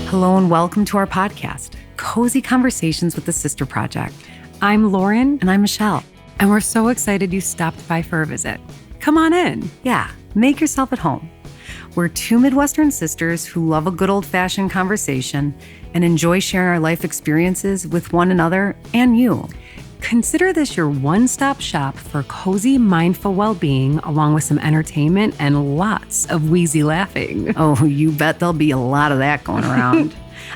Hello and welcome to our podcast, Cozy Conversations with the Sister Project. I'm Lauren. And I'm Michelle. And we're so excited you stopped by for a visit. Come on in. Yeah, make yourself at home. We're two Midwestern sisters who love a good old-fashioned conversation and enjoy sharing our life experiences with one another and you. Consider this your one-stop shop for cozy, mindful well-being, along with some entertainment and lots of wheezy laughing. Oh, you bet there'll be a lot of that going around.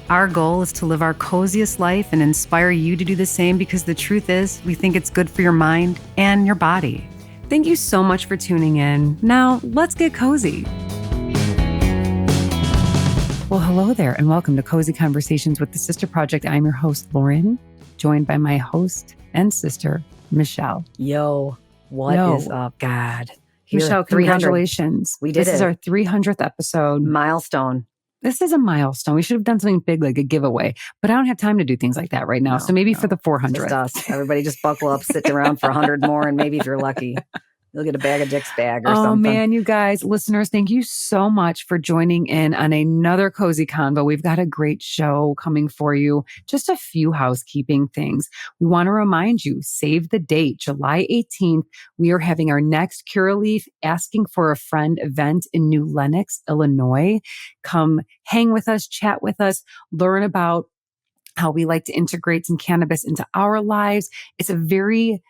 Our goal is to live our coziest life and inspire you to do the same because the truth is, we think it's good for your mind and your body. Thank you so much for tuning in. Now, let's get cozy. Well, hello there, and welcome to Cozy Conversations with the Sister Project. I'm your host, Lauren, joined by my host and sister, Michelle. Yo, what is up? God. Michelle, congratulations. We did it. This is our 300th episode. Milestone. This is a milestone. We should have done something big like a giveaway, but I don't have time to do things like that right now. So maybe for the 400th. Just us. Everybody just buckle up, sit around for 100 more, and maybe if you're lucky, you'll get a bag of Dick's bag or something. Oh man, you guys, listeners, thank you so much for joining in on another Cozy Convo. We've got a great show coming for you. Just a few housekeeping things. We want to remind you, save the date, July 18th. We are having our next Curaleaf Asking for a Friend event in New Lenox, Illinois. Come hang with us, chat with us, learn about how we like to integrate some cannabis into our lives. It's a very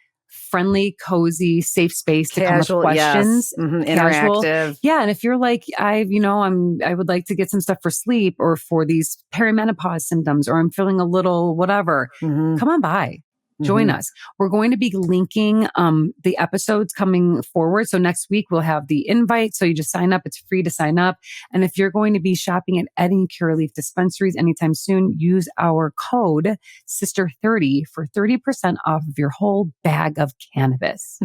friendly, cozy, safe space to Casual, come with questions. Yes. Interactive. Yeah. And if you're like, I would like to get some stuff for sleep or for these perimenopause symptoms, or I'm feeling a little whatever, come on by. Join us. We're going to be linking the episodes coming forward. So next week we'll have the invite. So you just sign up. It's free to sign up. And if you're going to be shopping at any Curaleaf dispensaries anytime soon, use our code SISTER30 for 30% off of your whole bag of cannabis,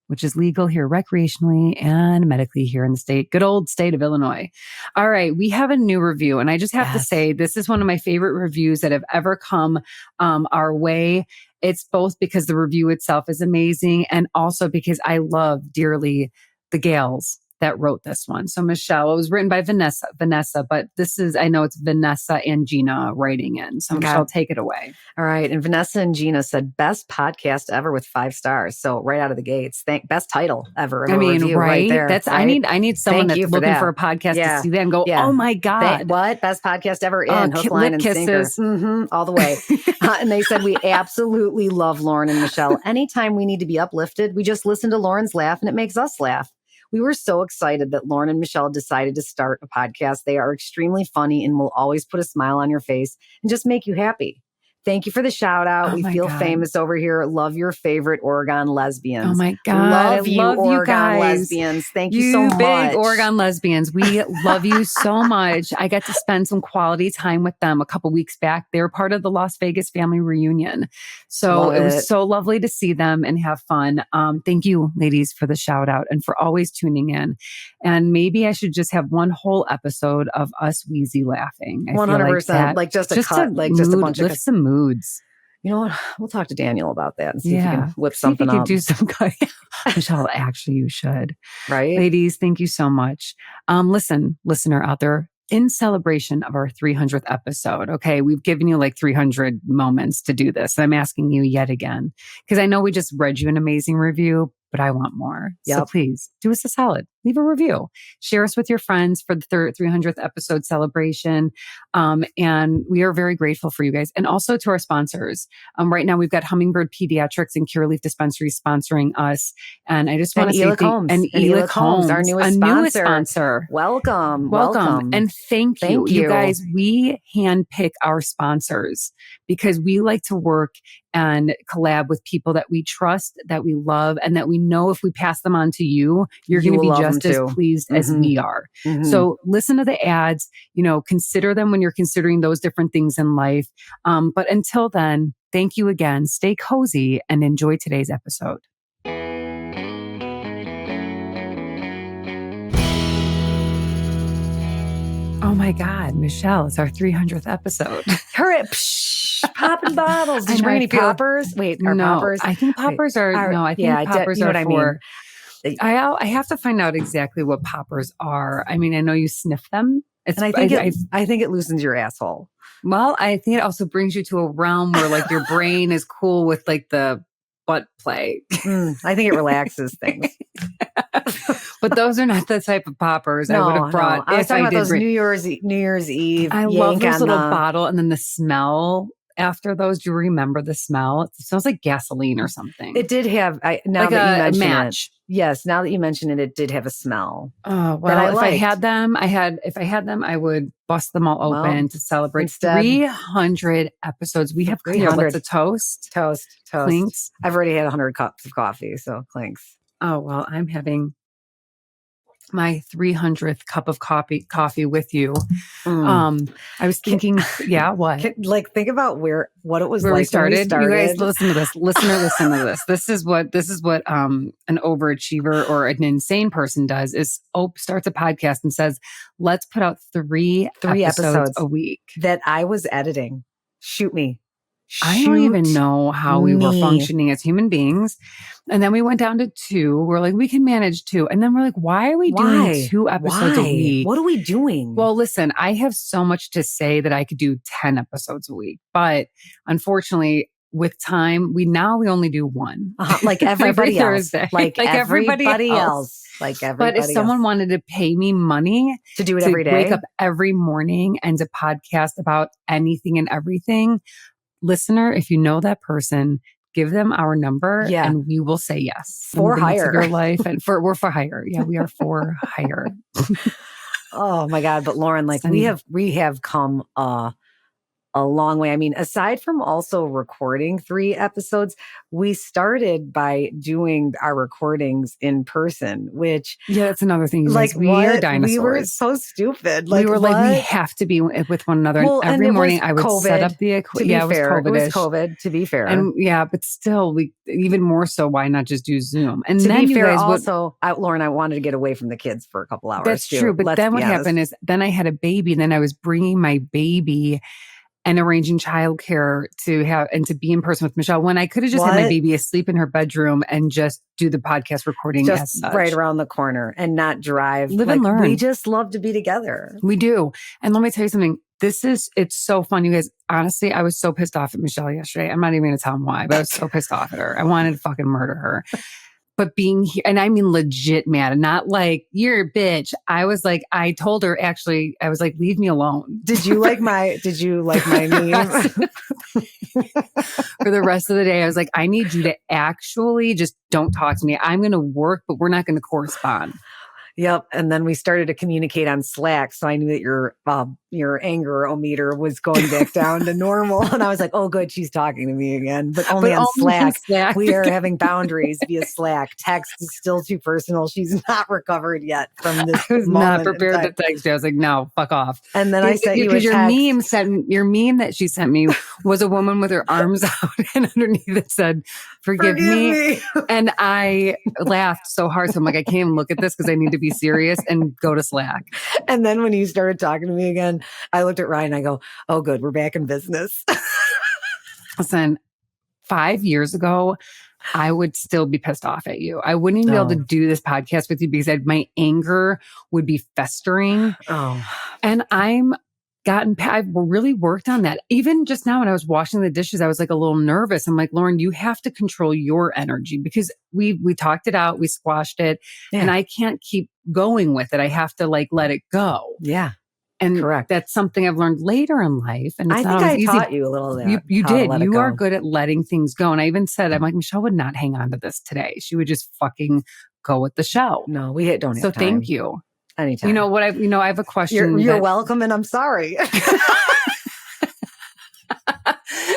which is legal here recreationally and medically here in the good old state of Illinois. All right. We have a new review. And I just have to say, this is one of my favorite reviews that have ever come our way. It's both because the review itself is amazing and also because I love dearly the gals that wrote this one. So Michelle, it was written by Vanessa, but I know it's Vanessa and Gina writing in. So Michelle, take it away. All right. And Vanessa and Gina said, best podcast ever with 5 stars. So right out of the gates, best title ever. Right there. That's right? I need someone that's looking for a podcast to see that and go, oh my God. What? Best podcast ever in hook, line, and kisses. Sinker. All the way. And they said, we absolutely love Lauren and Michelle. Anytime we need to be uplifted, we just listen to Lauren's laugh and it makes us laugh. We were so excited that Lauren and Michelle decided to start a podcast. They are extremely funny and will always put a smile on your face and just make you happy. Thank you for the shout out. We feel famous over here. Love your favorite Oregon lesbians. Oh my God. Love you Oregon lesbians. Thank you so much. Big Oregon lesbians. We love you so much. I got to spend some quality time with them a couple weeks back. They were part of the Las Vegas family reunion. So it was so lovely to see them and have fun. Thank you, ladies, for the shout out and for always tuning in. And maybe I should just have one whole episode of us wheezy laughing. 100%. Like just a cut, like just a bunch of lift some moods. You know what? We'll talk to Daniel about that and see if he can whip something up. Do some Michelle, actually, you should. Right? Ladies, thank you so much. Listen, listener out there, in celebration of our 300th episode, okay, we've given you like 300 moments to do this. And I'm asking you yet again, because I know we just read you an amazing review, but I want more. So please do us a solid. Leave a review. Share us with your friends for the 300th episode celebration. And we are very grateful for you guys. And also to our sponsors. Right now we've got Hummingbird Pediatrics and Curaleaf Dispensary sponsoring us. And I just want to say Elick Holmes, our newest sponsor. Welcome. And thank you. You guys, we handpick our sponsors because we like to work and collab with people that we trust, that we love, and that we know if we pass them on to you, you're going to be just as pleased as we are. So listen to the ads, consider them when you're considering those different things in life. But until then, thank you again. Stay cozy and enjoy today's episode. Oh my God, Michelle, it's our 300th episode. Hurry up. Popping bottles. Did you bring any poppers? Wait, are poppers? I think poppers are, no, I think poppers are for, I have to find out exactly what poppers are. I mean, I know you sniff them And I think it loosens your asshole. Well, I think it also brings you to a realm where like your brain is cool with like the butt play. I think it relaxes things. But those are not the type of poppers I would have brought. No. I was talking about those New Year's Eve. I love those little bottle, and then the smell after those. Do you remember the smell? It smells like gasoline or something. It did have like a match. Yes, now that you mention it, it did have a smell. Oh well, if I had them, I would bust them all open to celebrate 300 episodes. We have 300. Let's toast. Clinks. I've already had 100 cups of coffee, so clinks. Oh well, I'm having my 300th cup of coffee with you. I was thinking, what? Think about what it was where like we started. You guys listen to this. Listen to this. This is what an overachiever or an insane person does is starts a podcast and says, let's put out three episodes a week. That I was editing. Shoot me. I don't even know how we were functioning as human beings. And then we went down to 2. We're like, we can manage 2. And then we're like, why are we doing 2 episodes a week? What are we doing? Well, listen, I have so much to say that I could do 10 episodes a week. But unfortunately, with time, we only do 1. Like everybody else. Like everybody else. But if someone wanted to pay me money to do it every day, wake up every morning and to podcast about anything and everything, listener, if you know that person, give them our number and we will say yes. For hire. Your life and we're for hire. Yeah, we are for hire. Oh my God. But Lauren, we have come a long way. I mean, aside from also recording 3 episodes, we started by doing our recordings in person, which that's another thing. We are dinosaurs. We were so stupid. We were we have to be with one another. Well, and every morning I would set up the equipment. It was COVID, to be fair. And but still, we even more so. Why not just do Zoom? And to then be fair, Lauren, I wanted to get away from the kids for a couple hours. That's true. But then what happened is then I had a baby, and then I was bringing my baby and arranging childcare to be in person with Michelle when I could have just had my baby asleep in her bedroom and just do the podcast recording just right around the corner and not drive. Live and learn. We just love to be together. We do. And let me tell you something. It's so fun, you guys. Honestly, I was so pissed off at Michelle yesterday. I'm not even going to tell them why, but I was so pissed off at her. I wanted to fucking murder her. But being here, and I mean legit mad, not like, you're a bitch. I was like, I told her, actually, I was like, leave me alone. Did you like my meme? For the rest of the day, I was like, I need you to actually just don't talk to me. I'm going to work, but we're not going to correspond. Yep. And then we started to communicate on Slack. So I knew that your anger-o-meter was going back down to normal. And I was like, oh, good. She's talking to me again, but only on Slack. We are having boundaries via Slack. Text is still too personal. She's not recovered yet from this. I was not prepared to text you. I was like, no, fuck off. And then I sent you a text. Your meme that she sent me was a woman with her arms out and underneath it said, forgive me. And I laughed so hard. So I'm like, I can't even look at this because I need to be serious and go to Slack. And then when you started talking to me again, I looked at Ryan and I go, oh, good. We're back in business. Listen, 5 years ago, I would still be pissed off at you. I wouldn't even be able to do this podcast with you because my anger would be festering. Oh, and I've really worked on that. Even just now when I was washing the dishes, I was like a little nervous. I'm like, Lauren, you have to control your energy because we talked it out. We squashed it and I can't keep going with it. I have to let it go. Yeah. And correct. That's something I've learned later in life. And I think I taught you a little of that. You did. You are good at letting things go. And I even said, I'm like, Michelle would not hang on to this today. She would just fucking go with the show. No, we don't have so time. Thank you. Anytime. You know what? I have a question. You're welcome, and I'm sorry.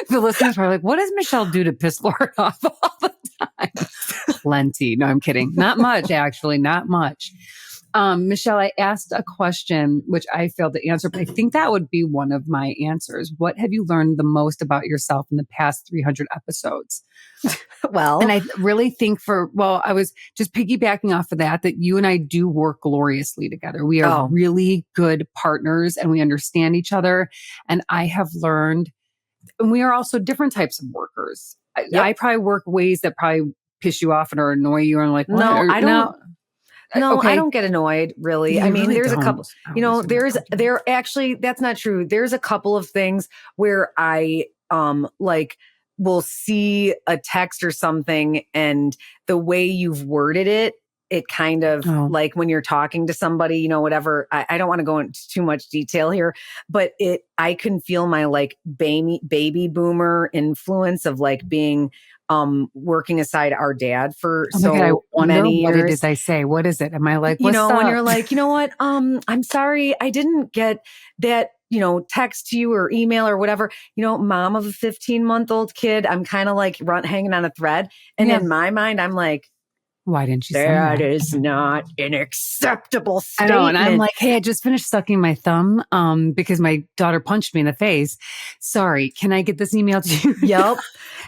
The listeners are like, what does Michelle do to piss Lauren off all the time? Plenty. No, I'm kidding. Not much, actually. Not much. Michelle, I asked a question which I failed to answer, but I think that would be one of my answers. What have you learned the most about yourself in the past 300 episodes? Well, and I really think I was just piggybacking off of that you and I do work gloriously together. We are really good partners and we understand each other. And I have learned, and we are also different types of workers. I probably work ways that probably piss you off and or annoy you. And I'm like, no, I don't. No, okay. I don't get annoyed, really. You I mean, really there's a don't. couple, there actually, that's not true. There's a couple of things where I, like, will see a text or something and the way you've worded it, it kind of like when you're talking to somebody, whatever. I don't want to go into too much detail here, but I can feel my like baby boomer influence of like being working aside our dad for God, I wonder, many years. what did I say? What is it? Am I like, what's up? When you're like, you know what? I'm sorry, I didn't get that, text to you or email or whatever, mom of a 15-month-old kid. I'm kind of like hanging on a thread. And in my mind, I'm like, why didn't you send that? That is not an acceptable statement. I know. And I'm like, hey, I just finished sucking my thumb because my daughter punched me in the face. Sorry, can I get this email to you? Yep.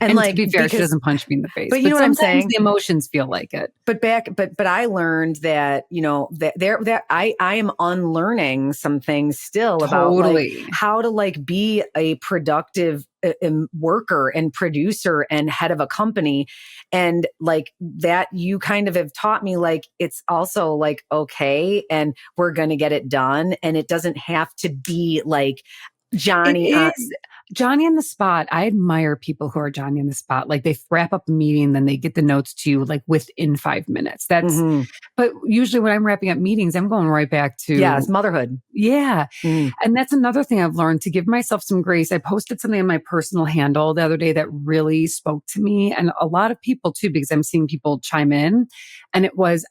And like, to be fair, she doesn't punch me in the face. But you know what I'm saying? The emotions feel like it. But I learned that, that I am unlearning some things still about like how to like be a productive worker and producer and head of a company. And like that you kind of have taught me, like, it's also like, okay, and we're going to get it done. And it doesn't have to be like Johnny on the spot. I admire people who are Johnny on the spot. Like they wrap up a meeting, then they get the notes to you like within 5 minutes. That's, but usually when I'm wrapping up meetings, I'm going right back to it's motherhood. Yeah. And that's another thing I've learned, to give myself some grace. I posted something on my personal handle the other day that really spoke to me, and a lot of people too, because I'm seeing people chime in, and it was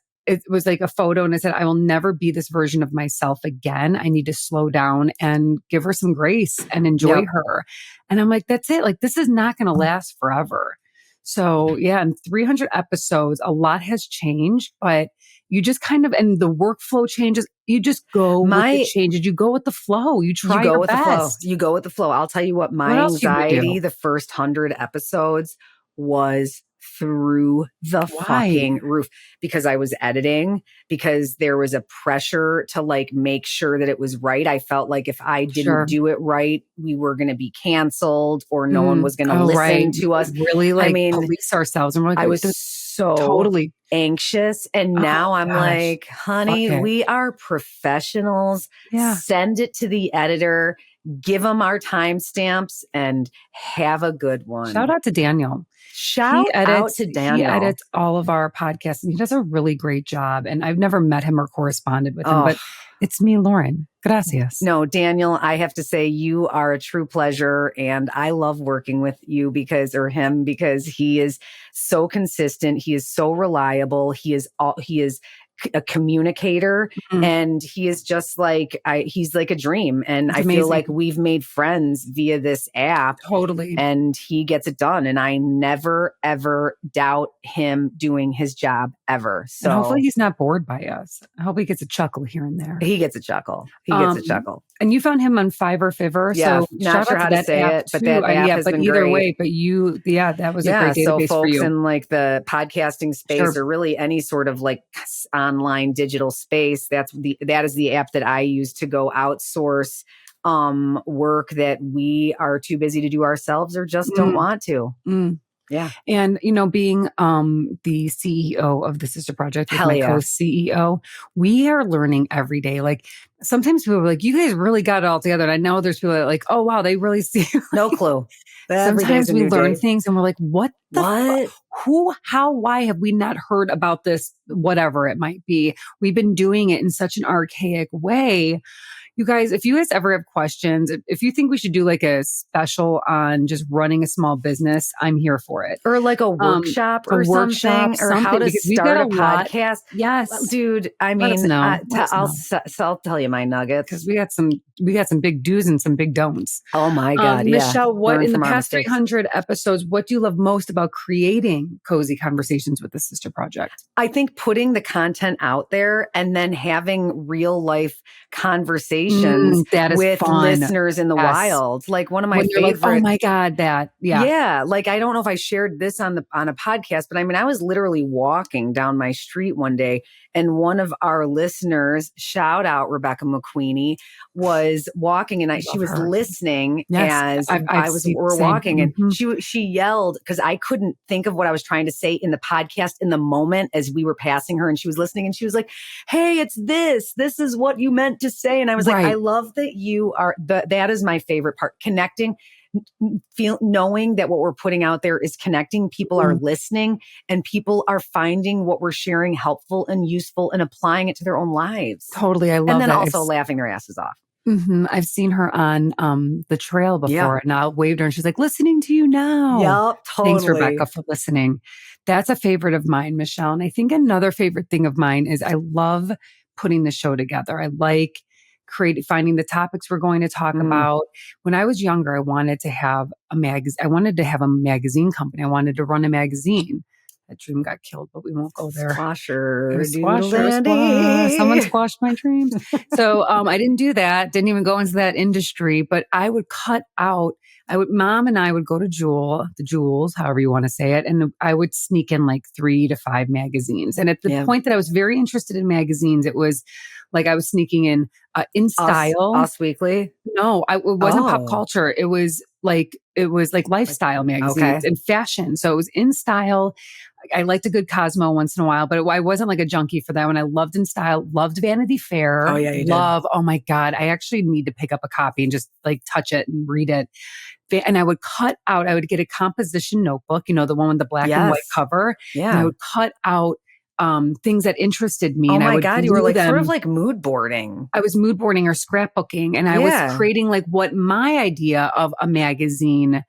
like a photo, and I said, I will never be this version of myself again. I need to slow down and give her some grace and enjoy her. And I'm like, that's it. Like, this is not going to last forever. So yeah, in 300 episodes, a lot has changed, but you just kind of, and the workflow changes. You just go with the changes. You go with the flow. You try your best. You go with the flow. I'll tell you what anxiety the first 100 episodes was through the fucking roof, because I was editing, because there was a pressure to like make sure that it was right. I felt like if I didn't do it right, we were going to be canceled or no one was going to listen to us. Really, like, police ourselves. And we're like, I was so totally anxious. And now I'm like, honey, we are professionals. Send it to the editor, give them our timestamps, and have a good one. Shout out to Daniel. He edits all of our podcasts, and he does a really great job. And I've never met him or corresponded with him, but it's me, Lauren. Gracias. No, Daniel, I have to say you are a true pleasure. And I love working with you because he is so consistent. He is so reliable. He is a communicator, and he is just like, he's like a dream. And I feel like we've made friends via this app. Totally. And he gets it done. And I never, ever doubt him doing his job ever. So and hopefully he's not bored by us. I hope he gets a chuckle here and there. He gets a chuckle. And you found him on Fiverr. Yeah, so not sure how to say it, but that app has been either great. Way, but that was a great database so folks for you. in like the podcasting space or really any sort of like online digital space, that is the app that I use to go outsource work that we are too busy to do ourselves or just don't want to. Yeah. And, being the CEO of the Sister Project, with my co-CEO, we are learning every day. Like, sometimes people are like, you guys really got it all together. And I know there's people that are like, oh, wow, they really see. No clue. Sometimes we learn things and we're like, what? Who, how, why have we not heard about this? Whatever it might be. We've been doing it in such an archaic way. You guys, if you guys ever have questions, if you think we should do like a special on just running a small business, I'm here for it. Or like a workshop or something, or how to start a podcast. Yes. Dude, I mean, I'll tell you my nuggets. Because we got some big do's and some big don'ts. Oh my God. Michelle, what in the past 300 episodes, what do you love most about creating cozy conversations with the Sister Project? I think putting the content out there and then having real life conversations with listeners in the wild. Like one of my favorite. Like, oh my God, Yeah. Like, I don't know if I shared this on a podcast, but I mean, I was literally walking down my street one day and one of our listeners, shout out Rebecca McQueenie, was walking, and she was listening as we're walking, and she yelled, because I couldn't think of what I was trying to say in the podcast in the moment as we were passing her, and she was listening, and she was like, "Hey, it's this is what you meant to say." And I was like, I love that you are, that is my favorite part, connecting, knowing that what we're putting out there is connecting. People are listening, and people are finding what we're sharing helpful and useful and applying it to their own lives. Totally. I love that. And then also laughing their asses off. I've seen her on the trail before, and I waved her and she's like, listening to you now. Yep, totally. Thanks, Rebecca, for listening. That's a favorite of mine, Michelle. And I think another favorite thing of mine is I love putting the show together. I like finding the topics we're going to talk about. When I was younger, I wanted to have a magazine company. I wanted to run a magazine. That dream got killed, but we won't go there. Squasher. Someone squashed my dreams. So I didn't do that. Didn't even go into that industry. But I would cut out. Mom and I would go to the Jewels, however you want to say it, and I would sneak in like 3 to 5 magazines. And at the point that I was very interested in magazines, it was like I was sneaking in Style, Us Weekly. No, it wasn't pop culture. It was like lifestyle magazines and fashion. So it was In Style. I liked a good Cosmo once in a while, but I wasn't like a junkie for that one. I loved In Style, loved Vanity Fair. Oh yeah, you did. Oh my God. I actually need to pick up a copy and just like touch it and read it. And I would get a composition notebook, the one with the black and white cover. Yeah. And I would cut out things that interested me. Oh and my I would God, you were like sort of like mood boarding. I was mood boarding or scrapbooking, and I was creating like what my idea of a magazine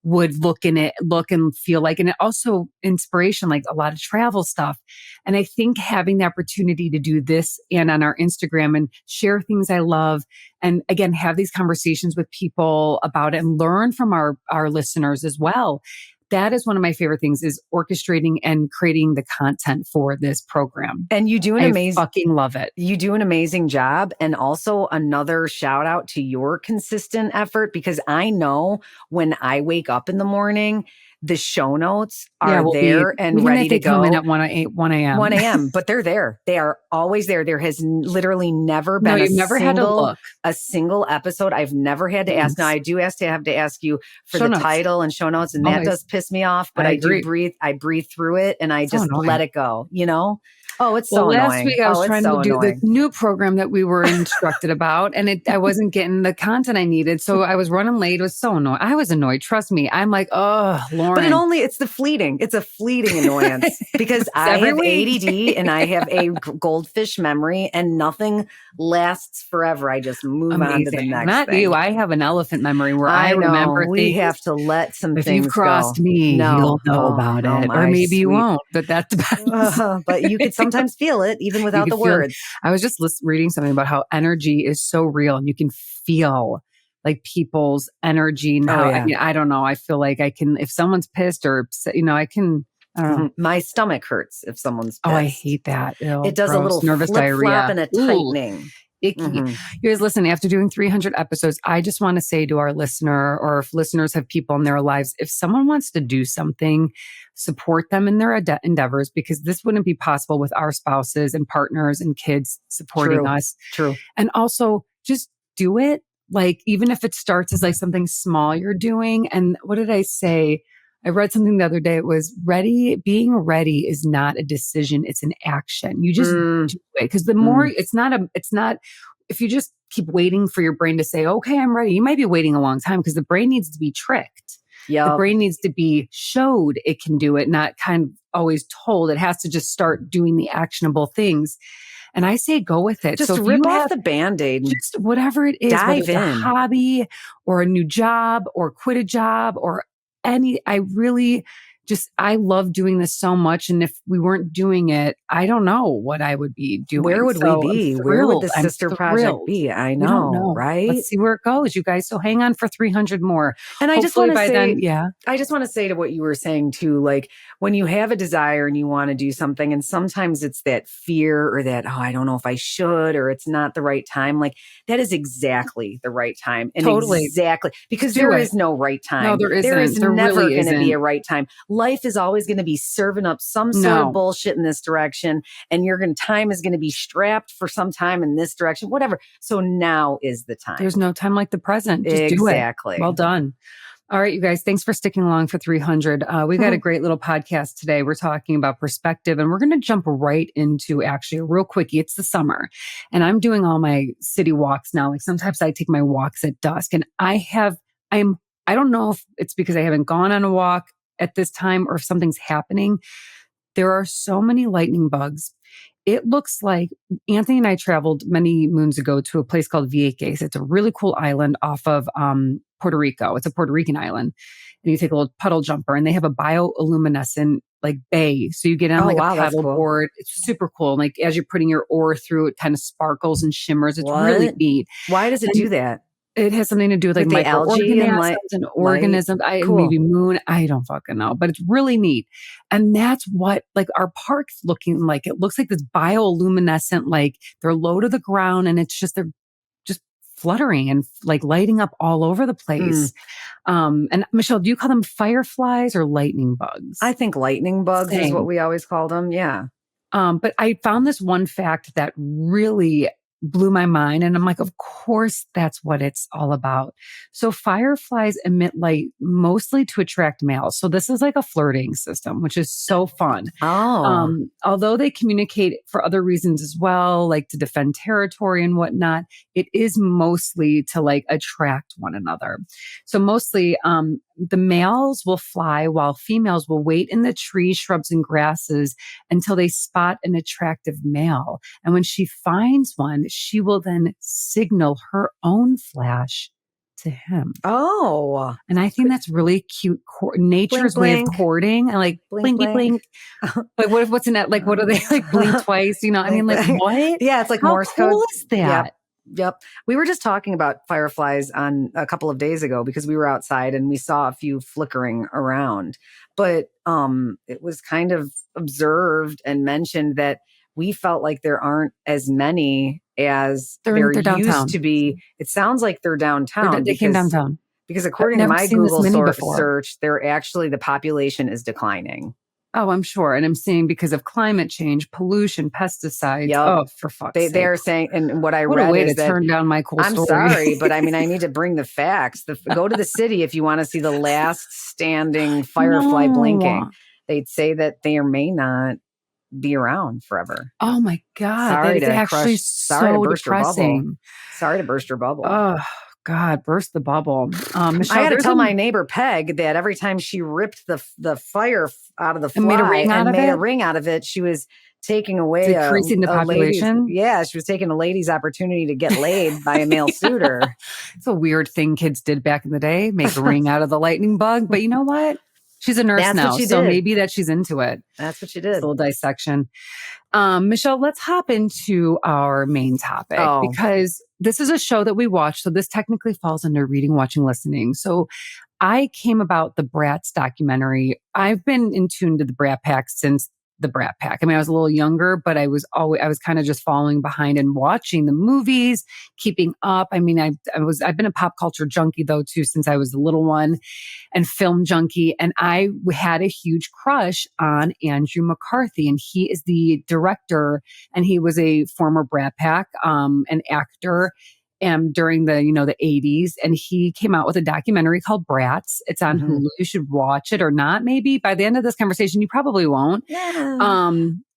would look and feel like. And it also inspiration, like a lot of travel stuff. And I think having the opportunity to do this and on our Instagram and share things I love, and again, have these conversations with people about it and learn from our listeners as well. That is one of my favorite things, is orchestrating and creating the content for this program. And you do I fucking love it. You do an amazing job. And also another shout out to your consistent effort, because I know when I wake up in the morning, the show notes are there and ready to go. Come in at 1 a.m. 1 a.m. But they're there. They are always there. There has literally never been a single episode I've never had to ask. Now I do have to ask you for the title and show notes, and that does piss me off. But I do breathe. I breathe through it, and I just let it go. Oh, it's so annoying. Last week I was trying to do the new program that we were instructed about, and I wasn't getting the content I needed. So I was running late. It was so annoying. I was annoyed. Trust me. I'm like, oh, Lauren. But it's a fleeting annoyance, because I have ADD and I have a goldfish memory, and nothing lasts forever. I just move on to the next Not thing. you. I have an elephant memory where I remember things. We have to let some things go. If you've crossed me, you'll know about it. Or maybe you won't, but that depends. But you could sometimes feel it even without the words. I was just reading something about how energy is so real, and you can feel like people's energy. And how, I don't know. I feel like I can, if someone's pissed or upset, I can, I don't know. My stomach hurts if someone's pissed. Oh, I hate that. Ew, it does a little nervous diarrhea and a tightening. Icky. You guys, listen, after doing 300 episodes, I just want to say to our listener, or if listeners have people in their lives, if someone wants to do something, support them in their endeavors, because this wouldn't be possible with our spouses and partners and kids supporting us. True. And also just do it. Like, even if it starts as like something small you're doing. And what did I say? I read something the other day. It was being ready is not a decision. It's an action. You just do it. Cause the more it's not, if you just keep waiting for your brain to say, okay, I'm ready. You might be waiting a long time, because the brain needs to be tricked. The brain needs to be showed it can do it, not kind of always told. It has to just start doing the actionable things. And I say go with it. Just rip off the Band-Aid. Just whatever it is, whether it's a hobby or a new job or quit a job or I love doing this so much. And if we weren't doing it, I don't know what I would be doing. Where would we be? Where would the sister project be? I know, right? Let's see where it goes, you guys. So hang on for 300 more. And I just want to say, then, I just want to say to what you were saying too, like when you have a desire and you want to do something, and sometimes it's that fear or that, I don't know if I should, or it's not the right time. Like that is exactly the right time. And exactly, because there is no right time. No, there isn't. There is never going to be a right time. life is always going to be serving up some sort of bullshit in this direction. And time is going to be strapped for some time in this direction, whatever. So now is the time. There's no time like the present. Just exactly. Do it. Well done. All right, you guys, thanks for sticking along for 300. We got a great little podcast today. We're talking about perspective, and we're going to jump right into actually a real quickie. It's the summer, and I'm doing all my city walks now. Like sometimes I take my walks at dusk, and I don't know if it's because I haven't gone on a walk at this time or if something's happening. There are so many lightning bugs. It looks like Anthony and I traveled many moons ago to a place called Vieques. It's a really cool island off of Puerto Rico. It's a Puerto Rican island. And you take a little puddle jumper and they have a bioluminescent like bay. So you get on a paddle board. It's super cool. And like as you're putting your oar through, it kind of sparkles and shimmers. It's really neat. Why does it do that? It has something to do with like microorganisms and organisms. Maybe moon. I don't fucking know, but it's really neat. And that's what like our park's looking like. It looks like this bioluminescent, like they're low to the ground and they're just fluttering and like lighting up all over the place. And Michelle, do you call them fireflies or lightning bugs? I think lightning bugs is what we always called them. Yeah. But I found this one fact that really blew my mind. And I'm like, of course, that's what it's all about. So fireflies emit light mostly to attract males. So this is like a flirting system, which is so fun. Although they communicate for other reasons as well, like to defend territory and whatnot, it is mostly to like attract one another. So mostly, the males will fly while females will wait in the trees, shrubs, and grasses until they spot an attractive male. And when she finds one, she will then signal her own flash to him. Oh. And I think that's really cute. Nature's way of courting. And like, blinky blink. Like, what's in that? Like, what are they like blink twice? You know, I mean, like, what? Yeah, it's like how Morse code. Cool is that? Yep. We were just talking about fireflies on a couple of days ago because we were outside and we saw a few flickering around. But it was kind of observed and mentioned that we felt like there aren't as many as there used to be. It sounds like they're downtown. They came downtown. Because according to my Google search, the population is declining. Oh, I'm sure. And I'm saying because of climate change, pollution, pesticides. Yep. Oh, for fuck's sake. They're saying, and what I read is that turn down my cool story. I'm sorry, but I mean, I need to bring the facts. Go to the city if you want to see the last standing firefly blinking. They'd say that they may not be around forever. Oh my God. Sorry to burst your bubble. Oh. God, burst the bubble. Michelle, I had to tell my neighbor Peg that every time she ripped the fire out of the fly and made a ring out of it, she was taking away decreasing the population. She was taking a lady's opportunity to get laid by a male suitor. It's a weird thing kids did back in the day, make a ring out of the lightning bug. But you know what? She's a nurse now, so maybe that she's into it. That's what she did. It's a little dissection. Michelle, let's hop into our main topic because this is a show that we watch. So this technically falls under reading, watching, listening. So I came about the BRATS documentary. I've been in tune to the Brat Pack since the Brat Pack. I mean, I was a little younger, but I was kind of just following behind and watching the movies, keeping up. I mean, I've been a pop culture junkie though too, since I was a little one, and film junkie. And I had a huge crush on Andrew McCarthy, and he is the director, and he was a former Brat Pack, an actor. During the 80s, and he came out with a documentary called Brats. It's on Hulu. You should watch it or not. Maybe by the end of this conversation, you probably won't. Yeah.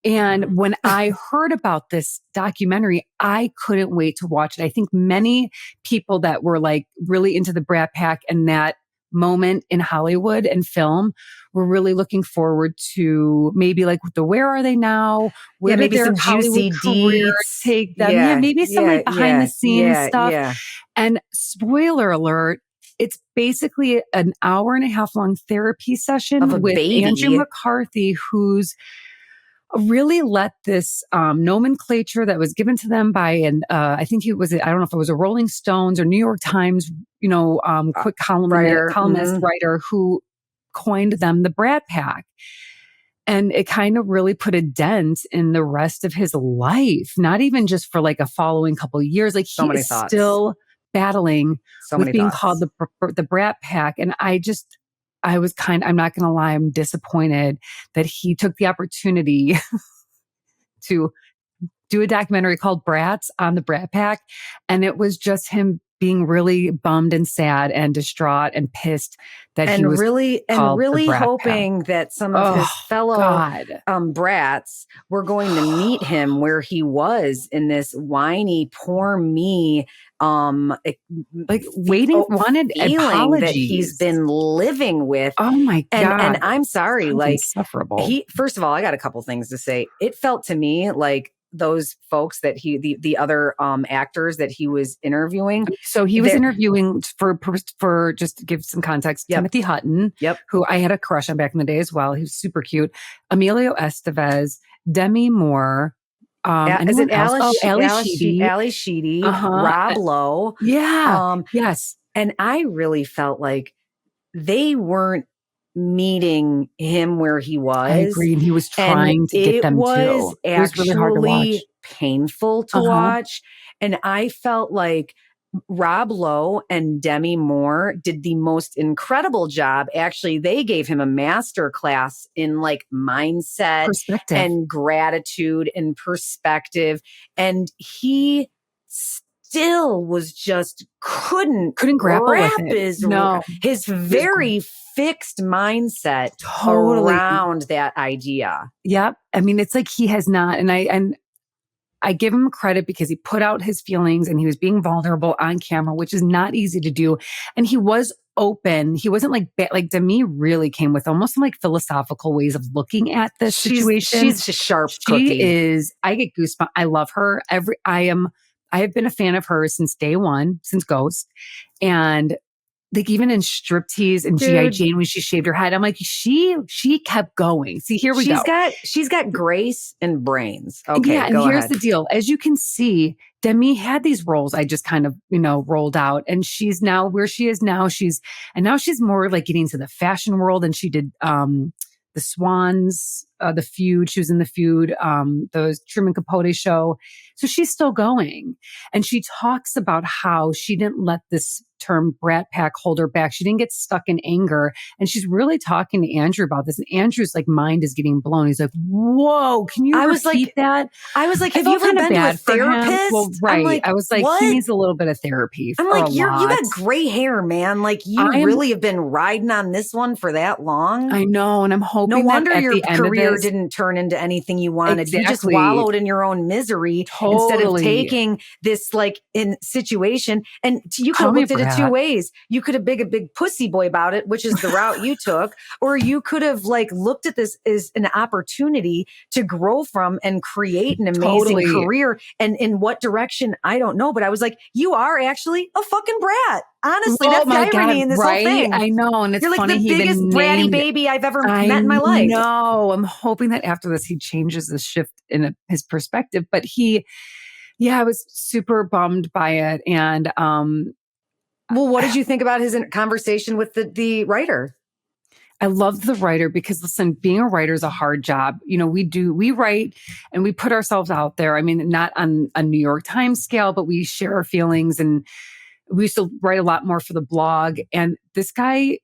And when I heard about this documentary, I couldn't wait to watch it. I think many people that were like really into the Brat Pack and that moment in Hollywood and film were really looking forward to maybe like the Where Are They Now? Where maybe did their some juicy career take them? Yeah, maybe some like behind the scenes stuff. Yeah. And spoiler alert, it's basically an hour and a half long therapy session with Andrew McCarthy, who's really let this nomenclature that was given to them by I think I don't know if it was a Rolling Stones or New York Times, quick columnist writer who coined them the Brat Pack. And it kind of really put a dent in the rest of his life, not even just for like a following couple of years. Like he is still battling with being called the Brat Pack. And I just, I'm not going to lie, I'm disappointed that he took the opportunity to do a documentary called BRATS on the Brat Pack. And it was just him being really bummed and sad and distraught and pissed that he was really hoping that some of his fellow brats were going to meet him where he was in this whiny, poor me, wanted feeling that he's been living with. Oh my God. And I'm sorry, sounds like insufferable. First of all, I got a couple things to say. It felt to me like those folks that the other actors that he was interviewing. So he was interviewing for just to give some context, Timothy Hutton, who I had a crush on back in the day as well. He was super cute. Emilio Estevez, Demi Moore. Is it Ali Sheedy, Rob Lowe? Yeah. Yes. And I really felt like they weren't meeting him where he was. I agree. And he was trying to get them too. It was really hard to watch. Painful to watch. And I felt like Rob Lowe and Demi Moore did the most incredible job. Actually, they gave him a master class in like mindset and gratitude and perspective. And he still was just couldn't grapple with his very fixed mindset around that idea. Yep. I mean, it's like he has not, and I give him credit because he put out his feelings and he was being vulnerable on camera, which is not easy to do. And he was open. He wasn't like Demi really came with almost some like philosophical ways of looking at this situation. She's a sharp cookie. She is. I get goosebumps. I love her. I have been a fan of hers since day one, since Ghost. And like even in Striptease and G.I. Jane, when she shaved her head, I'm like, she kept going. See, here we go. She's got grace and brains. Okay, yeah, and here's the deal. As you can see, Demi had these roles I just kind of, rolled out. And she's now where she is now. She's more like getting into the fashion world. And she did the Swans, the Feud. She was in the Feud, the Truman Capote show. So she's still going. And she talks about how she didn't let this term Brat Pack hold her back. She didn't get stuck in anger. And she's really talking to Andrew about this. And Andrew's like mind is getting blown. He's like, whoa, can you repeat that? I was like, have you ever been to a therapist? Well, right. I was like, what? He needs a little bit of therapy. I'm like, you got gray hair, man. Like you really have been riding on this one for that long. I know. And I'm hoping no wonder that your career didn't turn into anything you wanted. Exactly. You just wallowed in your own misery instead of taking this like in situation. And you could have looked at it two ways. You could have been a big pussy boy about it, which is the route you took, or you could have like looked at this as an opportunity to grow from and create an amazing career. And in what direction, I don't know. But I was like, you are actually a fucking brat. Honestly, that's the irony in this whole thing. I know. And it's You're like funny, the biggest bratty baby I've ever met in my life. No, I'm hoping that after this, he changes the shift in his perspective. But I was super bummed by it. And, well, what did you think about his conversation with the writer? I love the writer because listen, being a writer is a hard job. We write and we put ourselves out there. I mean, not on a New York Times scale, but we share our feelings, and we used to write a lot more for the blog. And this guy,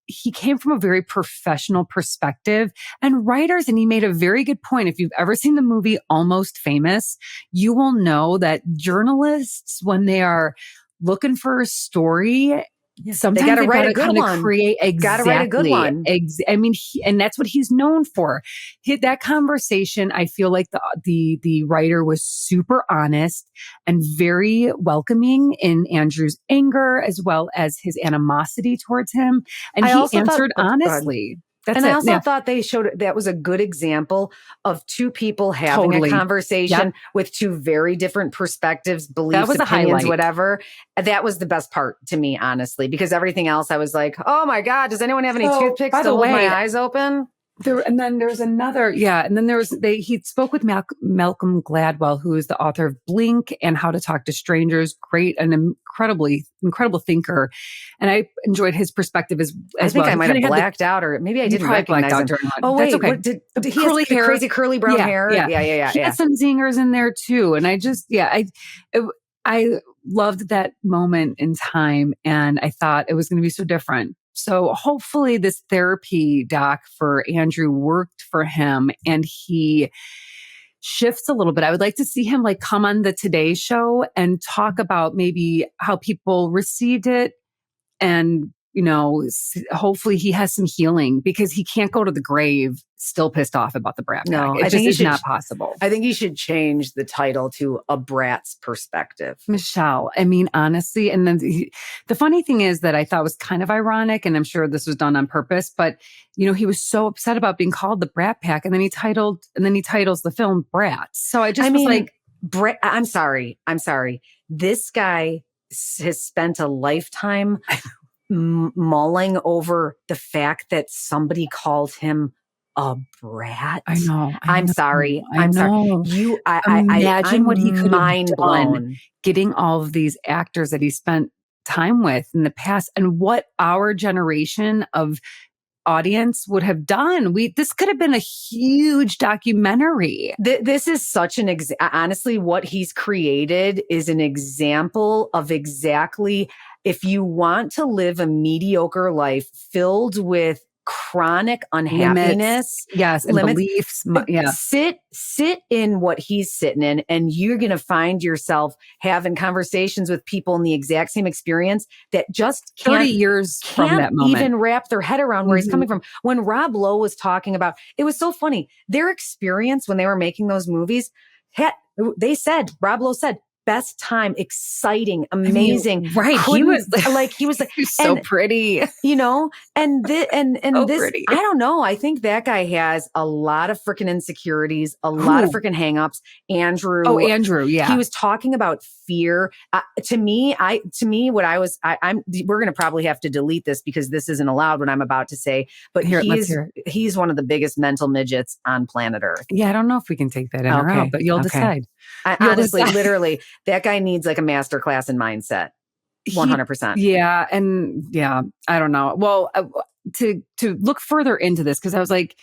he came from a very professional perspective, and writers, and he made a very good point. If you've ever seen the movie Almost Famous, you will know that journalists, when they are looking for a story, sometimes they gotta write a good one. Gotta write a good one. I mean, and that's what he's known for. That conversation, I feel like the writer was super honest and very welcoming in Andrew's anger as well as his animosity towards him, and he answered honestly. I also thought they showed that was a good example of two people having a conversation with two very different perspectives, beliefs, opinions, whatever. That was the best part to me, honestly, because everything else I was like, oh my God, does anyone have any toothpicks to hold my eyes open? And then there's another, and then he spoke with Malcolm Gladwell, who is the author of Blink and How to Talk to Strangers. Great, an incredible thinker. And I enjoyed his perspective as well. I think I might have blacked out, or maybe I didn't recognize him. Oh, wait, that's okay. Did he curly hair, crazy curly brown hair? Yeah. He had some zingers in there too. And I loved that moment in time. And I thought it was going to be so different. So hopefully this therapy doc for Andrew worked for him and he shifts a little bit. I would like to see him like come on the Today Show and talk about maybe how people received it and, hopefully he has some healing because he can't go to the grave still pissed off about the Brat Pack. No, It just is not possible. I think he should change the title to A Brat's Perspective. Michelle, I mean, honestly, and then the funny thing is that I thought was kind of ironic, and I'm sure this was done on purpose, but he was so upset about being called the Brat Pack, and then he titles the film Brats. So I was like, I'm sorry. This guy has spent a lifetime mulling over the fact that somebody called him a brat. I know. I'm sorry. Imagine what he could have done blown. Getting all of these actors that he spent time with in the past and what our generation of audience would have done. This could have been a huge documentary. This is such honestly, what he's created is an example of exactly if you want to live a mediocre life filled with chronic unhappiness, and beliefs. Sit in what he's sitting in, and you're going to find yourself having conversations with people in the exact same experience that just 30 years from that moment even wrap their head around where he's coming from. When Rob Lowe was talking about, it was so funny. Their experience when they were making those movies, Rob Lowe said, best time, exciting, amazing. Right. He was so and, pretty, and so this, pretty. I don't know. I think that guy has a lot of freaking insecurities, a lot of freaking hangups. Andrew. Oh, Andrew. Yeah. He was talking about fear. We're going to probably have to delete this because this isn't allowed what I'm about to say, but he's one of the biggest mental midgets on planet Earth. Yeah. I don't know if we can take that in or out, but you'll decide. Honestly, literally, that guy needs like a master class in mindset. 100%. Yeah. And I don't know. Well, to look further into this, because I was like,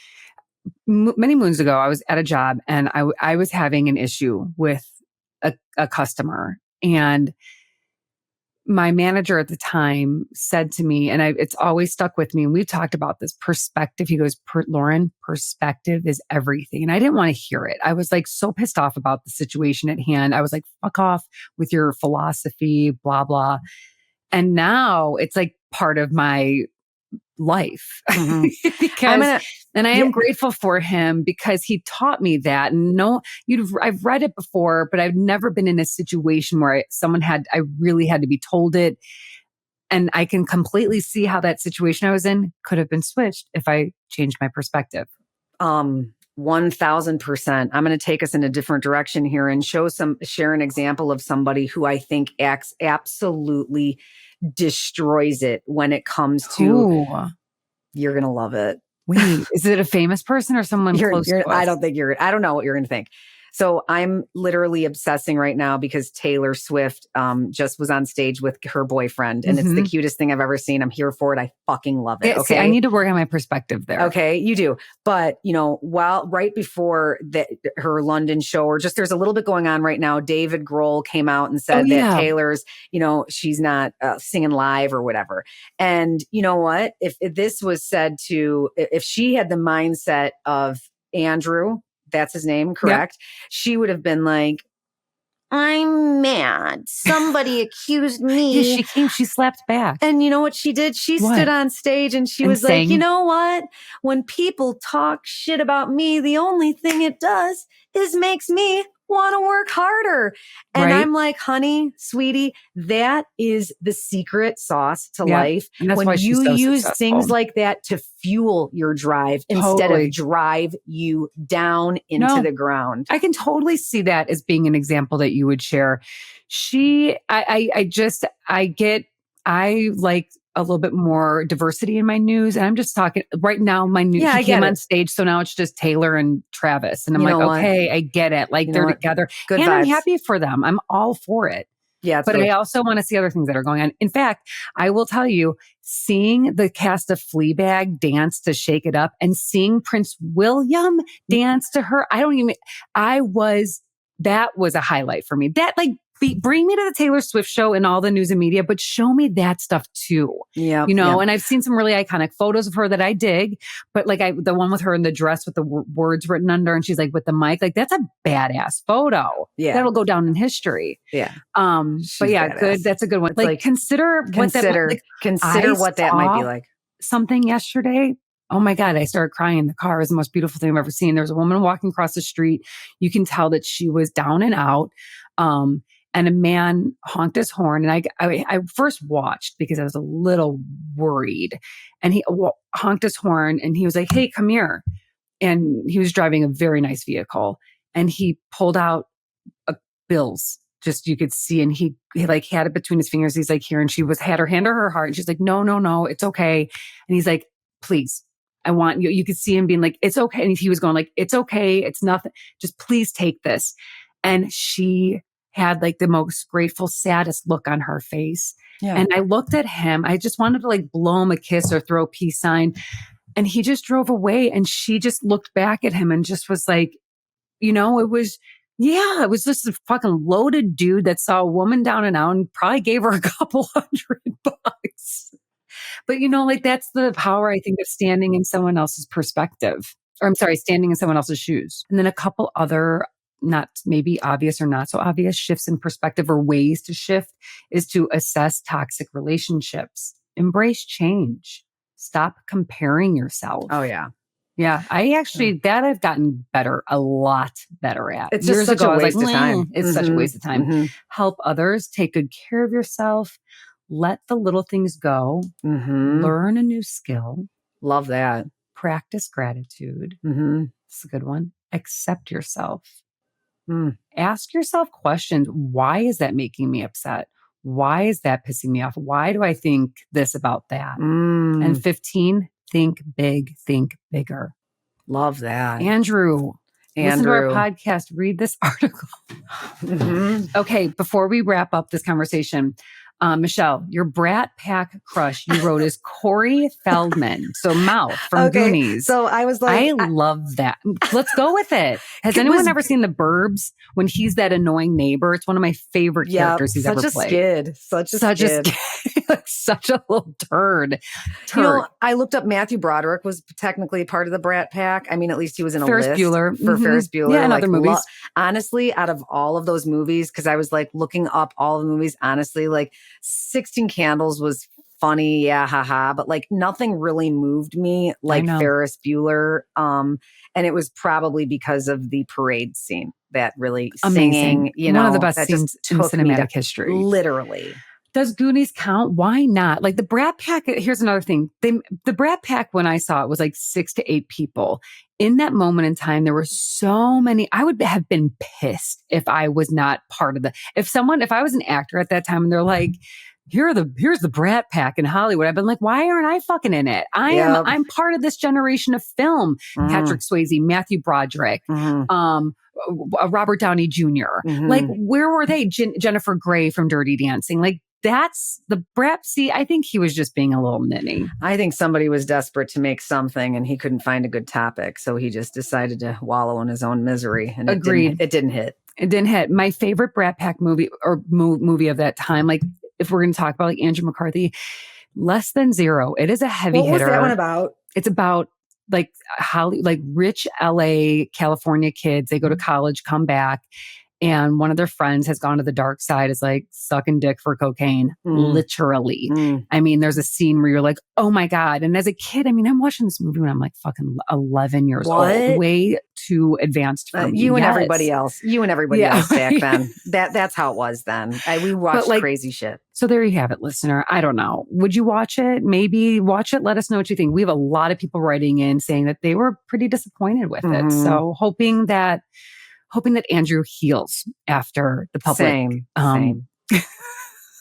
many moons ago, I was at a job and I was having an issue with a customer, and my manager at the time said to me, and it's always stuck with me, and we've talked about this perspective. He goes, Lauren, perspective is everything. And I didn't want to hear it. I was like so pissed off about the situation at hand. I was like, fuck off with your philosophy, blah, blah. And now it's like part of my life because I am grateful for him because he taught me that. And I've read it before, but I've never been in a situation where I really had to be told it. And I can completely see how that situation I was in could have been switched if I changed my perspective. 1000%. I'm going to take us in a different direction here and share an example of somebody who I think absolutely destroys it when it comes to. You're going to love it. Wait, is it a famous person or someone close to us? I don't know what you're going to think. So I'm literally obsessing right now because Taylor Swift just was on stage with her boyfriend, and it's the cutest thing I've ever seen. I'm here for it. I fucking love it. Okay, see, I need to work on my perspective there. Okay, you do. But right before her London show, or just there's a little bit going on right now. David Grohl came out and said that Taylor's, she's not singing live or whatever. And you know what? If this was said to, if she had the mindset of Andrew. That's his name, correct? Yep. She would have been like, I'm mad. Somebody accused me. Yeah, she slapped back. And you know what she did? She stood on stage and she was like, you know what? When people talk shit about me, the only thing it does is makes me want to work harder. And I'm like, honey, sweetie, that is the secret sauce to life. And that's when why you so use successful. Things like that to fuel your drive instead of drive you down into the ground. I can totally see that as being an example that you would share. I like a little bit more diversity in my news. And I'm just talking right now, my news he came on stage. So now it's just Taylor and Travis. And I'm okay, I get it. Like they're together. Good and vibes. I'm happy for them. I'm all for it. Yeah. But I also want to see other things that are going on. In fact, I will tell you, seeing the cast of Fleabag dance to Shake It Up and seeing Prince William dance to her, that was a highlight for me. That bring me to the Taylor Swift show and all the news and media, but show me that stuff too. Yeah. And I've seen some really iconic photos of her that I dig, but like the one with her in the dress with the words written under and she's like with the mic, like that's a badass photo. Yeah. That'll go down in history. Yeah. But yeah, badass. good. That's a good one. Like consider what that might be like. Something yesterday. Oh my God, I started crying in the car. It was the most beautiful thing I've ever seen. There was a woman walking across the street. You can tell that she was down and out. And a man honked his horn. And I first watched because I was a little worried. And he honked his horn and he was like, hey, come here. And he was driving a very nice vehicle. And he pulled out bills. Just you could see, and he like had it between his fingers. He's like, here. And she had her hand to her heart. And she's like, no, it's okay. And he's like, please, I want you. You could see him being like, it's okay. And he was going like, it's okay. It's nothing. Just please take this. And she had like the most grateful, saddest look on her face. Yeah. And I looked at him. I just wanted to like blow him a kiss or throw a peace sign. And he just drove away. And she just looked back at him and just was like, it was just a fucking loaded dude that saw a woman down and out and probably gave her a couple $100. But like that's the power, I think, of standing in someone else's perspective. Or I'm sorry, standing in someone else's shoes. And then a couple other, not maybe obvious or not so obvious, shifts in perspective or ways to shift is to assess toxic relationships. Embrace change. Stop comparing yourself. Oh, yeah. Yeah, I've gotten a lot better at. It's just such a waste of time. It's such a waste of time. Mm-hmm. Help others, take good care of yourself, let the little things go, learn a new skill. Love that. Practice gratitude. It's a good one. Accept yourself. Ask yourself questions. Why is that making me upset? Why is that pissing me off? Why do I think this about that? And 15, think big, think bigger. Love that. Andrew, listen to our podcast, read this article. Okay, before we wrap up this conversation, Michelle, your Brat Pack crush you wrote is Corey Feldman. So Mouth from Goonies. So I was like, I love that. Let's go with it. Has anyone ever seen The Burbs when he's that annoying neighbor? It's one of my favorite characters he's ever played. Such a skid. Like such a little turd. I looked up Matthew Broderick was technically part of the Brat Pack. I mean, at least he was in a Ferris list Bueller. for Ferris Bueller. Yeah, and other movies. Honestly, out of all of those movies, because I was like looking up all the movies, honestly, like 16 Candles was funny, yeah, haha, but like nothing really moved me like Ferris Bueller. And it was probably because of the parade scene that really singing, one of the best scenes in cinematic history. Literally. Does Goonies count? Why not? Like the Brat Pack, here's another thing. The Brat Pack, when I saw it, was like 6 to 8 people. In that moment in time, there were so many. I would have been pissed if I was not part of if I was an actor at that time and they're like, here's the Brat Pack in Hollywood. I've been like, why aren't I fucking in it? I'm part of this generation of film. Patrick Swayze, Matthew Broderick, Robert Downey Jr. Like, where were they? Jennifer Grey from Dirty Dancing. Like, that's the Brat. See, I think he was just being a little nitty. I think somebody was desperate to make something and he couldn't find a good topic. So he just decided to wallow in his own misery. And Agreed. It didn't hit. It didn't hit. My favorite Brat Pack movie or movie of that time, like if we're going to talk about like Andrew McCarthy, Less Than Zero. It is a heavy hitter. What was that one about? It's about like rich LA, California kids. They go to college, come back. And one of their friends has gone to the dark side, is like sucking dick for cocaine, literally. I mean, there's a scene where you're like, oh my God. And as a kid, I mean, I'm watching this movie when I'm like fucking 11 years old, way too advanced for me. You and everybody else back then. That's how it was then. We watched crazy shit. So there you have it, listener. I don't know. Would you watch it? Maybe watch it. Let us know what you think. We have a lot of people writing in saying that they were pretty disappointed with it. So hoping that Andrew heals after the public. Same.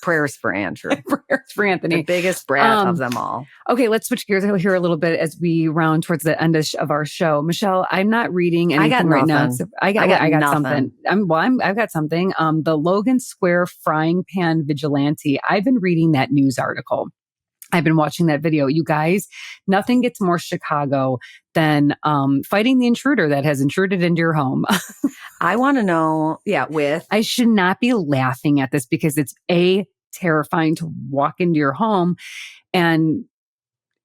Prayers for Andrew. Prayers for Anthony. The biggest brat of them all. Okay, let's switch gears here a little bit as we round towards the end of our show. Michelle, I'm not reading anything right now. I got something. I've got something. The Logan Square frying pan vigilante. I've been reading that news article. I've been watching that video. You guys, nothing gets more Chicago than fighting the intruder that has intruded into your home. I want to know, with. I should not be laughing at this because it's terrifying to walk into your home and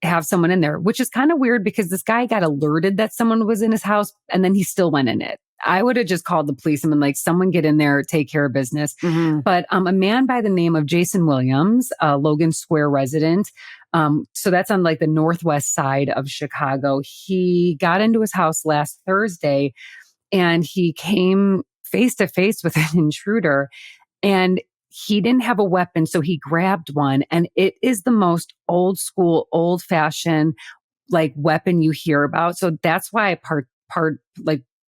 have someone in there, which is kind of weird because this guy got alerted that someone was in his house and then he still went in it. I would have just called the police and been like, someone get in there, take care of business. But a man by the name of Jason Williams, a Logan Square resident, so that's on like the northwest side of Chicago. He got into his house last Thursday and he came face to face with an intruder and he didn't have a weapon. So he grabbed one and it is the most old school, old fashioned like weapon you hear about. So that's why I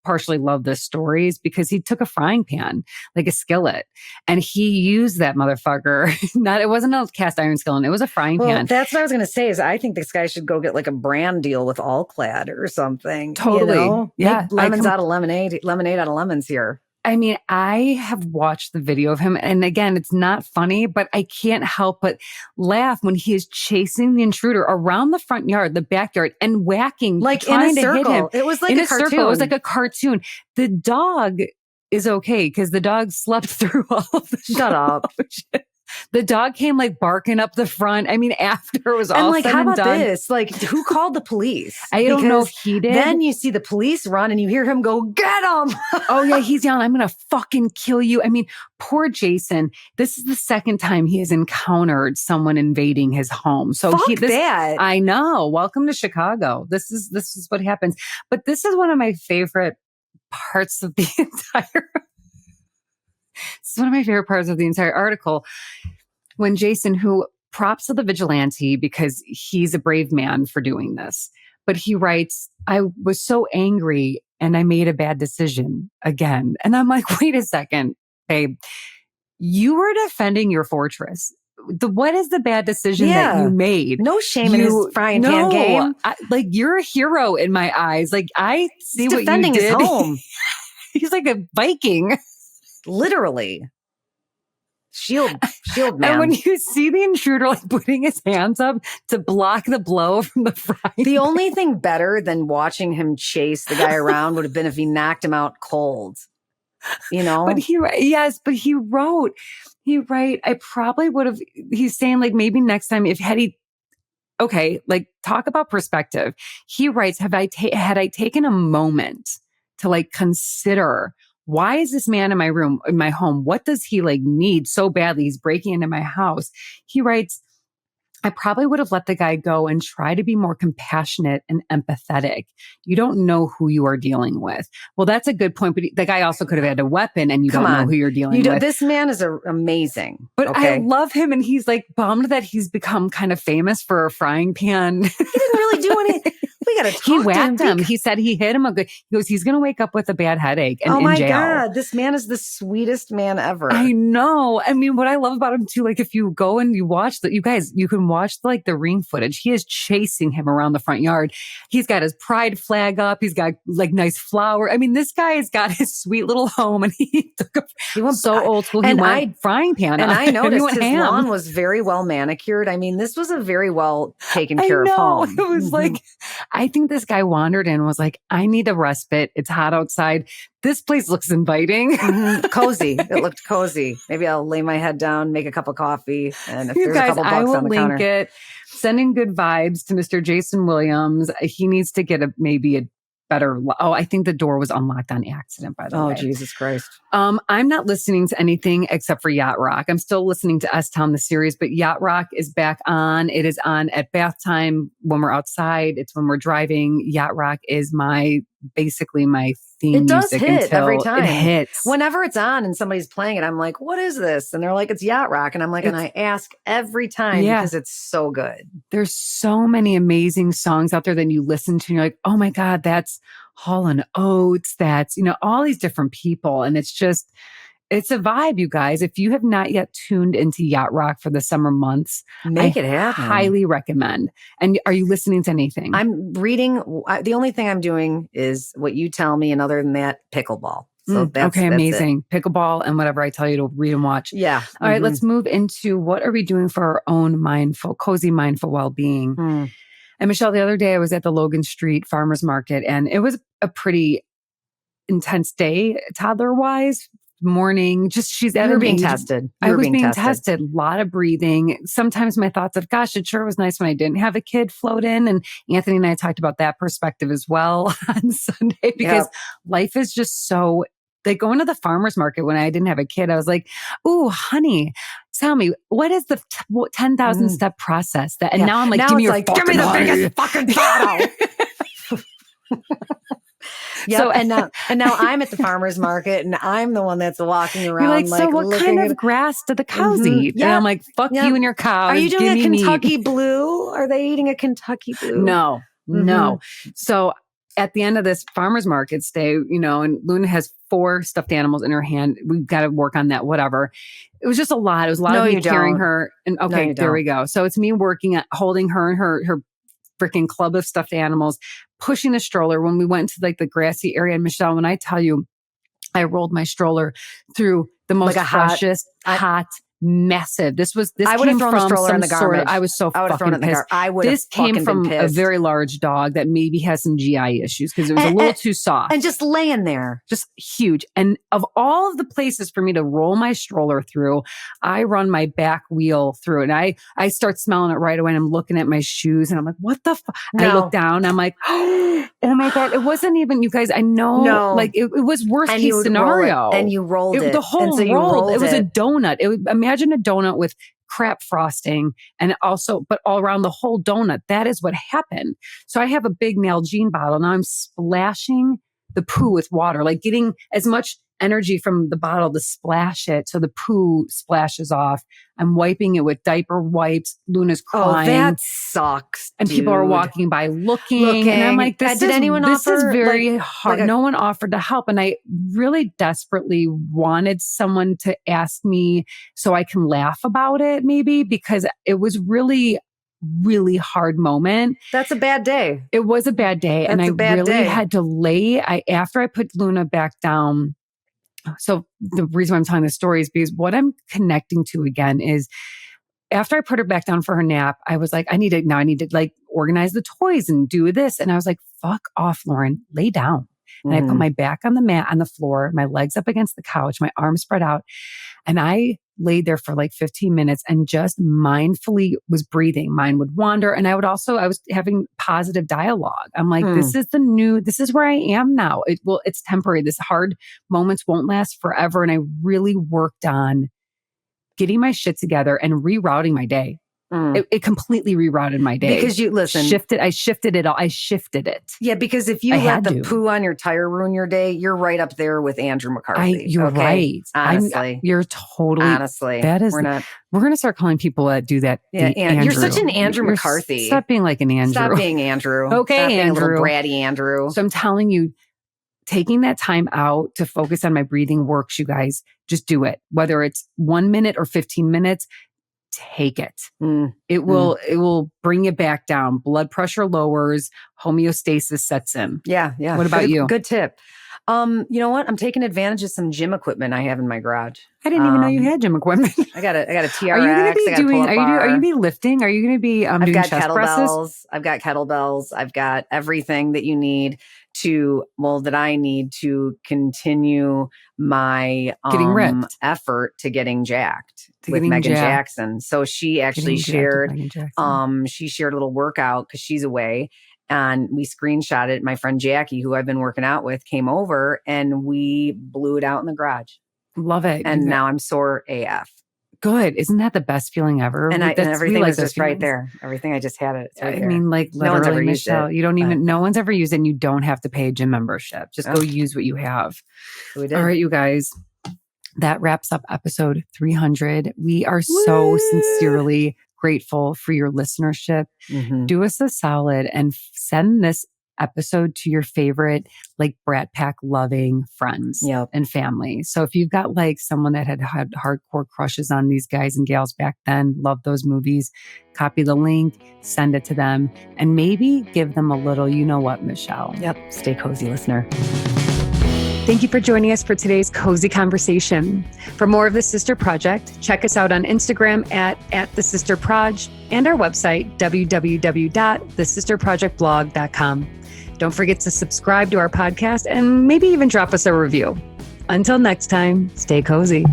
partially love this story is because he took a frying pan, like a skillet, and he used that motherfucker. It wasn't a cast iron skillet. It was a frying pan. That's what I was going to say is I think this guy should go get like a brand deal with Allclad or something. Totally. You know? Yeah. Make lemons out of lemonade out of lemons here. I mean, I have watched the video of him and again, it's not funny, but I can't help but laugh when he is chasing the intruder around the front yard, the backyard and whacking, like trying in a circle. To hit him. It was like a cartoon. Circle. It was like a cartoon. The dog is okay because the dog slept through all of the Shut up. The dog came like barking up the front. I mean, after it was all like, said how and about done. this? Like, who called the police? I don't know if he did. Then you see the police run and you hear him go, get him. Oh yeah, he's yelling, I'm going to fucking kill you. I mean, poor Jason. This is the second time he has encountered someone invading his home. So that. I know. Welcome to Chicago. This is what happens. But this is one of my favorite parts of the entire This is one of my favorite parts of the entire article. When Jason, who props to the vigilante because he's a brave man for doing this, but he writes, I was so angry and I made a bad decision again. And I'm like, wait a second, babe, you were defending your fortress. What is the bad decision that you made? No shame in his frying pan game. Like you're a hero in my eyes. Like I see what you did. Defending his home. He's like a Viking. Literally. Shield man. And when you see the intruder like putting his hands up to block the blow from the frying The only thing better than watching him chase the guy around would have been if he knocked him out cold. You know? But he wrote, I probably would have, he's saying like maybe next time okay, like talk about perspective. He writes, had I taken a moment to like consider why is this man in my home? What does he like need so badly? He's breaking into my house. He writes, I probably would have let the guy go and try to be more compassionate and empathetic. You don't know who you are dealing with. Well, that's a good point. But the guy also could have had a weapon and you don't know who you're dealing with. This man is amazing. But okay? I love him. And he's like bummed that he's become kind of famous for a frying pan. He didn't really do anything. We got to talk He whacked to him. He said he hit him He goes, he's going to wake up with a bad headache and in jail. God, this man is the sweetest man ever. I know. I mean, what I love about him too, like if you go and you watch you can watch like the ring footage. He is chasing him around the front yard. He's got his pride flag up. He's got like nice flower. I mean, this guy has got his sweet little home and he went so old school. He went frying pan. And I noticed his lawn was very well manicured. I mean, this was a very well taken care of home. It was like, I think this guy wandered in and was like, I need a respite. It's hot outside. This place looks inviting. Cozy. It looked cozy. Maybe I'll lay my head down, make a cup of coffee. And if there's a couple bucks on the counter. It. Sending good vibes to Mr. Jason Williams. He needs to get maybe a better. I think the door was unlocked on accident, by the way. Oh, Jesus Christ. I'm not listening to anything except for Yacht Rock. I'm still listening to S-Town, the series, but Yacht Rock is back on. It is on at bath time when we're outside. It's when we're driving. Yacht Rock is basically my theme. It does hit every time. It hits. Whenever it's on and somebody's playing it, I'm like, what is this? And they're like, it's Yacht Rock. And I'm like, and I ask every time because it's so good. There's so many amazing songs out there that you listen to and you're like, oh my God, that's Hall and Oates. That's, all these different people. And it's a vibe, you guys. If you have not yet tuned into Yacht Rock for the summer months, make it happen. Highly recommend. And are you listening to anything? I'm reading. The only thing I'm doing is what you tell me. And other than that, pickleball. So that's amazing. Pickleball and whatever I tell you to read and watch. Yeah. All right, let's move into what are we doing for our own cozy, mindful well-being. And Michelle, the other day I was at the Logan Street Farmers Market and it was a pretty intense day toddler wise. Morning, just she's at You were an being age- tested. I was being tested. A lot of breathing. Sometimes my thoughts of, gosh, it sure was nice when I didn't have a kid float in. And Anthony and I talked about that perspective as well on Sunday, because life is just so, like going to the farmer's market when I didn't have a kid, I was like, ooh, honey, tell me, what is the 10,000 step process that, and now I'm like, now give me give me the biggest fucking bottle. Yep. So, and now I'm at the farmer's market and I'm the one that's walking around. So what kind of grass do the cows eat? Yep. And I'm like, fuck you and your cows. Are you doing a Kentucky Blue? Are they eating a Kentucky Blue? No. So at the end of this farmer's market stay, and Luna has 4 stuffed animals in her hand. We've got to work on that, whatever. It was just a lot. It was a lot of me carrying her. And okay, there we go. So it's me working at holding her and her freaking club of stuffed animals, pushing a stroller when we went to like the grassy area. And Michelle, when I tell you, I rolled my stroller through the most freshest, hot, massive. I would have thrown the stroller in the garbage. I was so fucking pissed. This came from a very large dog that maybe has some GI issues because it was a little too soft. And just laying there. Just huge. And of all of the places for me to roll my stroller through, I run my back wheel through it. And I start smelling it right away. And I'm looking at my shoes and I'm like, what the fuck? I look down and I'm like, oh my God. It wasn't even, you guys, I know, like it was worst case scenario. And you rolled it. The whole rolled. It was a donut. Imagine a donut with crap frosting and also, but all around the whole donut. That is what happened. So I have a big Nalgene bottle. Now I'm splashing the poo with water, like getting as much energy from the bottle to splash it. So the poo splashes off. I'm wiping it with diaper wipes. Luna's crying. Oh, that sucks. And people are walking by looking. And I'm like, this is very hard. No one offered to help. And I really desperately wanted someone to ask me so I can laugh about it maybe, because it was really hard moment. That's a bad day. It was a bad day. And I really had to after I put Luna back down. So the reason why I'm telling this story is because what I'm connecting to again is after I put her back down for her nap, I was like, I need to like organize the toys and do this. And I was like, fuck off, Lauren, lay down. And I put my back on the mat on the floor, my legs up against the couch, my arms spread out. And I laid there for like 15 minutes and just mindfully was breathing. Mine would wander. And I was having positive dialogue. I'm like, this is where I am now. It's temporary. This hard moments won't last forever. And I really worked on getting my shit together and rerouting my day. It completely rerouted my day. Because I shifted it all. I shifted it. Yeah, because if you let the poo on your tire ruin your day, you're right up there with Andrew McCarthy. You're right. Honestly. You're totally. Honestly. That is. We're going to start calling people that do that. Yeah, Andrew. You're such an Andrew McCarthy. Stop being like an Andrew. Stop being Andrew. Okay, Stop being Andrew. A little bratty Andrew. So I'm telling you, taking that time out to focus on my breathing works, you guys. Just do it. Whether it's 1 minute or 15 minutes, take it. It will bring you back down. Blood pressure lowers, homeostasis sets in. Yeah. What about you? Good tip. You know what? I'm taking advantage of some gym equipment I have in my garage. I didn't even know you had gym equipment. I got a TRX. Are you going to be lifting? Are you going to be doing chest presses? I've got kettlebells. I've got everything that you need that I need to continue my getting ripped effort to getting jacked with Megan Jackson. So she actually shared a little workout because she's away. And we screenshot it. My friend Jackie, who I've been working out with, came over and we blew it out in the garage. Love it. And now I'm sore AF. Good. Isn't that the best feeling ever? And everything was just right there. Everything, I just had it. Right there. Like literally, no one's ever used it. You don't even, no one's ever used it and you don't have to pay a gym membership. Just go use what you have. We did. All right, you guys. That wraps up episode 300. We are so sincerely grateful for your listenership. Do us a solid and send this episode to your favorite, like Brat Pack loving friends and family. So if you've got like someone that had hardcore crushes on these guys and gals back then, love those movies, copy the link, send it to them, and maybe give them a little, you know what, Michelle? Yep. Stay cozy, listener. Thank you for joining us for today's cozy conversation. For more of The Sister Project, check us out on Instagram at The Sister Proj and our website, www.thesisterprojectblog.com. Don't forget to subscribe to our podcast and maybe even drop us a review. Until next time, stay cozy.